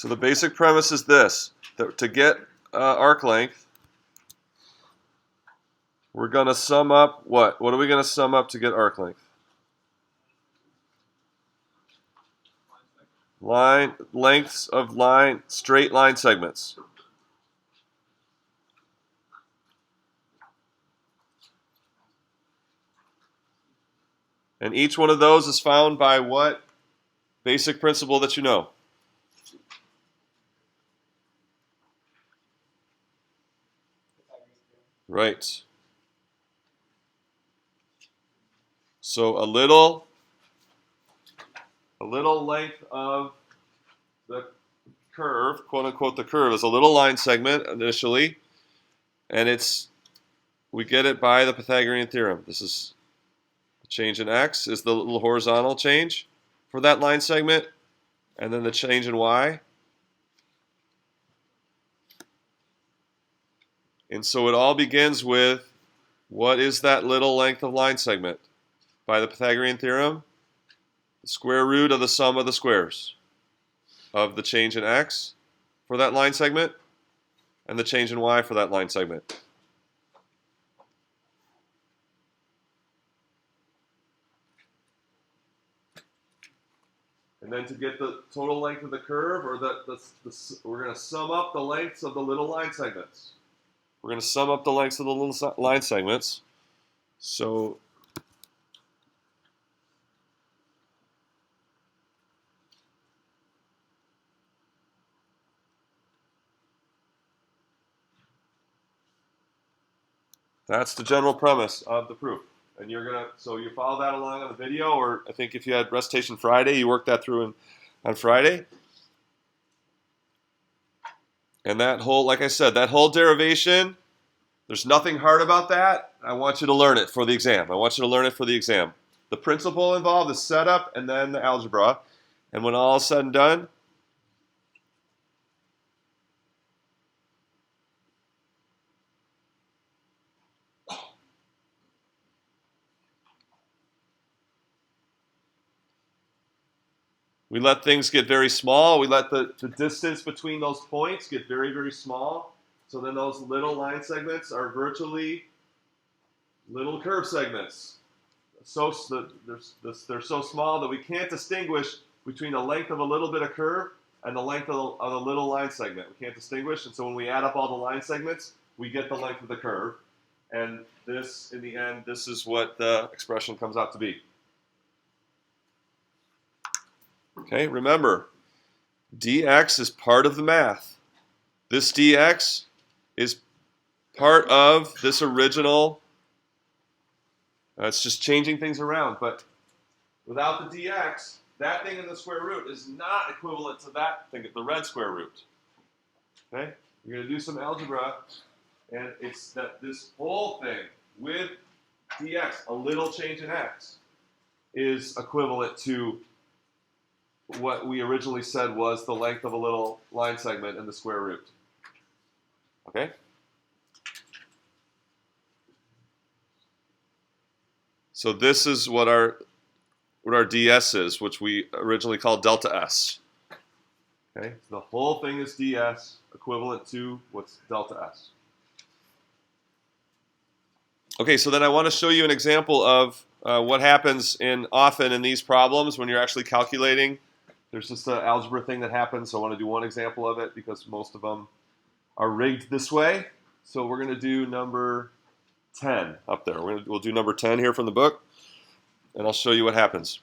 So the basic premise is this, that to get arc length, we're going to sum up what? What are we going to sum up to get arc length? Lengths of straight line segments. And each one of those is found by what basic principle that you know? Right. So a little length of the curve, quote unquote the curve, is a little line segment initially, and we get it by the Pythagorean theorem. This is the change in x is the little horizontal change for that line segment, and then the change in y. And so it all begins with, what is that little length of line segment? By the Pythagorean theorem, the square root of the sum of the squares of the change in x for that line segment and the change in y for that line segment. And then to get the total length of the curve, or we're going to sum up the lengths of the little line segments. We're going to sum up the lengths of the little line segments. So that's the general premise of the proof. And so you follow that along on the video, or I think if you had recitation Friday, you worked that through on Friday. And that whole, like I said, that whole derivation, there's nothing hard about that. I want you to learn it for the exam. The principle involved is setup and then the algebra. And when all is said and done, we let things get very small. We let the distance between those points get very, very small. So then those little line segments are virtually little curve segments. They're so small that we can't distinguish between the length of a little bit of curve and the length of a little line segment. We can't distinguish. And so when we add up all the line segments, we get the length of the curve. And this, in the end, this is what the expression comes out to be. Okay, remember, dx is part of the math. This dx is part of this original. It's just changing things around. But without the dx, that thing in the square root is not equivalent to that thing at the red square root. Okay, you're going to do some algebra, and it's that this whole thing with dx, a little change in x, is equivalent to what we originally said was the length of a little line segment in the square root. Okay? So this is what our ds is, which we originally called delta s. Okay? So the whole thing is ds, equivalent to what's delta s. Okay, so then I want to show you an example of what happens often in these problems when you're actually calculating. There's just an algebra thing that happens, so I want to do one example of it because most of them are rigged this way. So we're going to do number 10 up there. We'll do number 10 here from the book, and I'll show you what happens.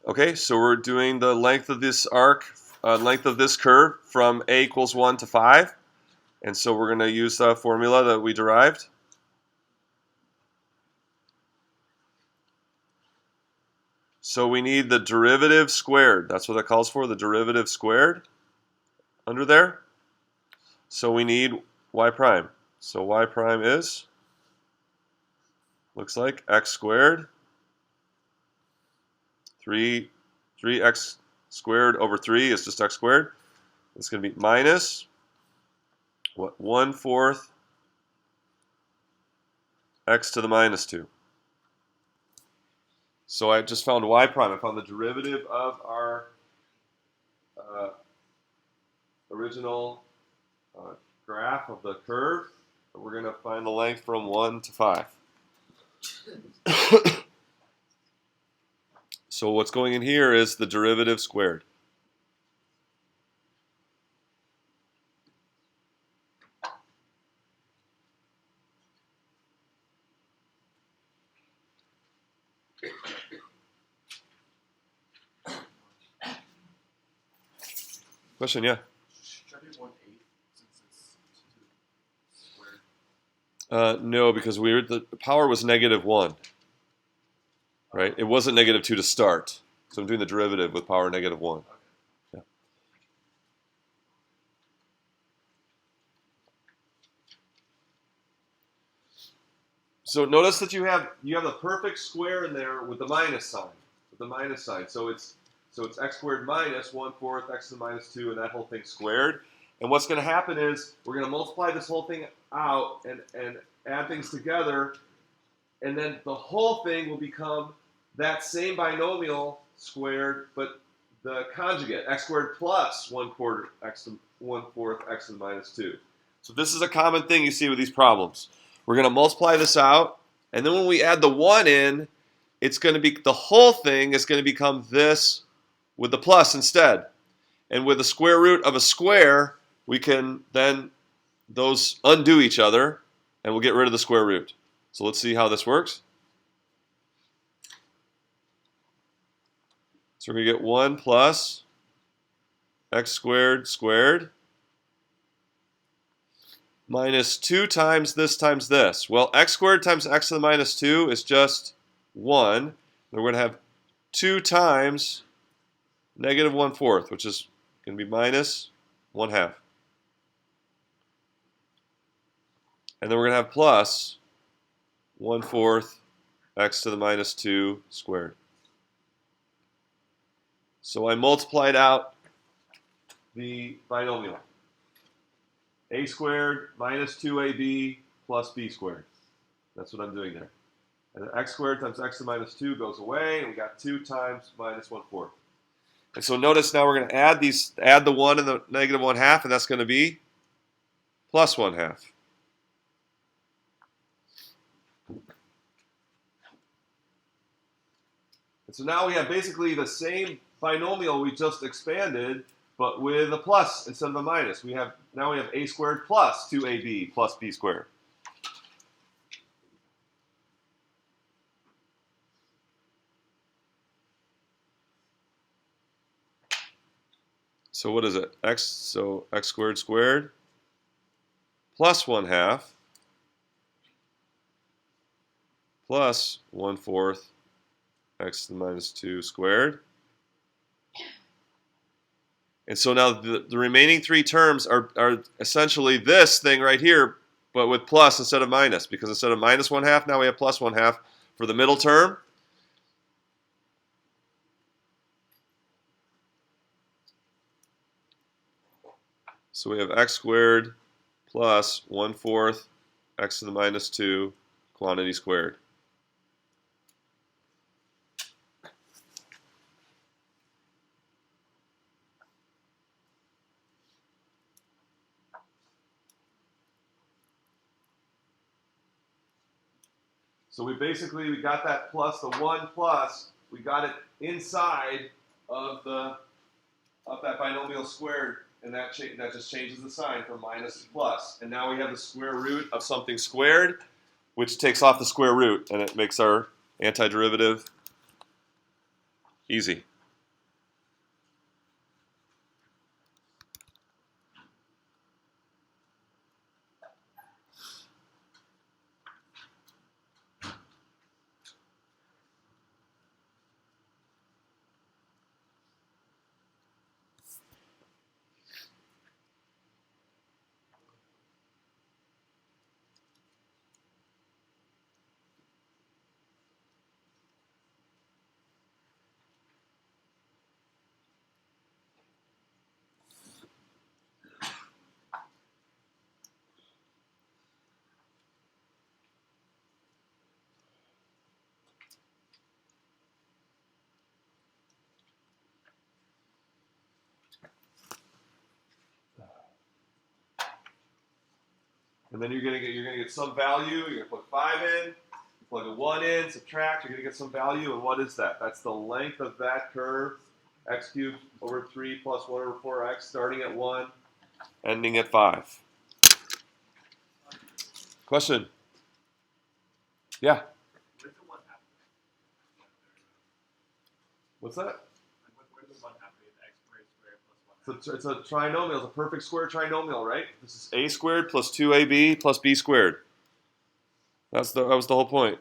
Okay, so we're doing the length of this arc, length of this curve from a equals 1 to 5. And so we're going to use the formula that we derived. So we need the derivative squared. That's what it calls for, the derivative squared under there. So we need y prime. So y prime looks like x squared, 3x squared over 3 is just x squared. It's going to be minus what, 1/4 x to the minus 2. So I just found y prime. I found the derivative of our original graph of the curve. We're going to find the length from 1 to 5. So what's going in here is the derivative squared. Question, yeah? Should I do 1/8 since it's 2 squared? No, because the power was -1, right? It wasn't -2 to start. So I'm doing the derivative with power -1. Okay. Yeah. So notice that you have the perfect square in there with the minus sign. So it's x squared minus 1/4 x to the minus 2, and that whole thing squared. And what's going to happen is we're going to multiply this whole thing out and add things together, and then the whole thing will become that same binomial squared, but the conjugate, x squared plus 1/4 x to 1/4 x to the minus 2. So this is a common thing you see with these problems. We're going to multiply this out, and then when we add the 1 in, it's going to be, the whole thing is going to become this with the plus instead. And with the square root of a square, we can then, those undo each other, and we'll get rid of the square root. So let's see how this works. So we're going to get 1 plus x squared squared minus 2 times this. Well, x squared times x to the minus 2 is just 1. And we're going to have 2 times -1/4, which is going to be minus 1/2. And then we're going to have plus 1/4 x to the minus 2 squared. So I multiplied out the binomial. A squared minus 2ab plus b squared. That's what I'm doing there. And x squared times x to the minus 2 goes away, and we got 2 times minus 1/4. And so notice now we're going to add the 1 and the -1/2, and that's going to be plus 1/2. And so now we have basically the same binomial we just expanded, but with a plus instead of a minus. Now we have a squared plus 2ab plus b squared. So what is it? X squared squared plus 1/2 plus 1/4 x to the minus 2 squared. And so now the remaining 3 terms are essentially this thing right here, but with plus instead of minus, because instead of minus 1/2, now we have plus 1/2 for the middle term. So we have x squared plus 1/4 x to the minus 2 quantity squared. So we got that plus, the 1 plus, we got it inside of that binomial squared, and that just changes the sign from minus to plus. And now we have the square root of something squared, which takes off the square root, and it makes our antiderivative easy. And then you're gonna get some value. You're gonna put 5 in, plug a 1 in, subtract. You're gonna get some value. And what is that? That's the length of that curve, x cubed over 3 plus 1 over 4x, starting at 1, ending at 5. Question? Yeah. Where's the 1 half? What's that? Where does 1 half be? X squared plus 1 half. It's a trinomial. It's a perfect square trinomial, right? This is a squared plus 2ab plus b squared. That was the whole point.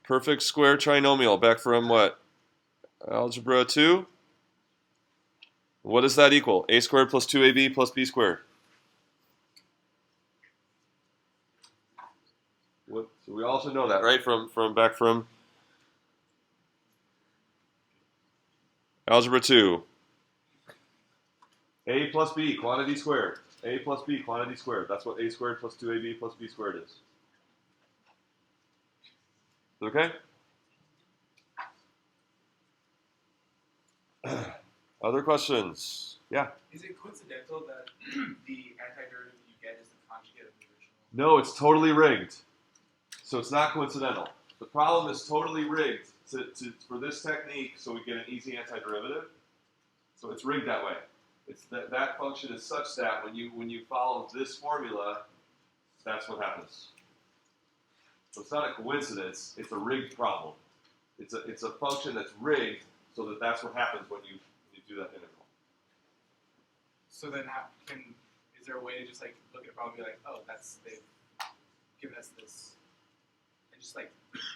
Perfect square trinomial. Back from what? Algebra 2. What does that equal? A squared plus 2ab plus b squared. So we also know that, right? From back from Algebra 2. A plus b, quantity squared. A plus b, quantity squared. That's what a squared plus 2ab plus b squared is. Okay? Other questions? Yeah? Is it coincidental that the antiderivative you get is the conjugate of the original? No, it's totally rigged. So it's not coincidental. The problem is totally rigged for this technique so we get an easy antiderivative. So it's rigged that way. It's that function is such that when you follow this formula, that's what happens. So it's not a coincidence, it's a rigged problem. It's a function that's rigged so that that's what happens when you do that integral. So then is there a way to just like look at a problem and be like, oh, they've given us this, and just like,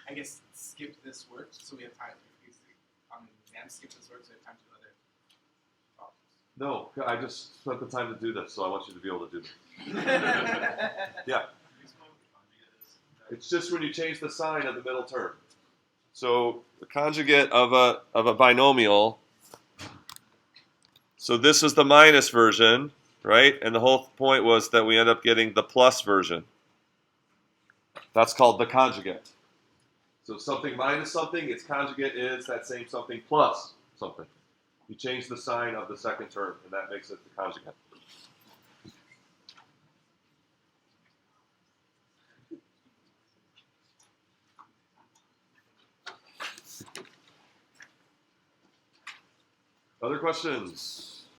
I guess skip this work so we have time, and skip this work so we have time to do other problems? No, I just spent the time to do this, so I want you to be able to do this. Yeah. It's just when you change the sign of the middle term. So the conjugate of a binomial. So this is the minus version, right? And the whole point was that we end up getting the plus version. That's called the conjugate. So something minus something, its conjugate is that same something plus something. You change the sign of the second term, and that makes it the conjugate. Other questions?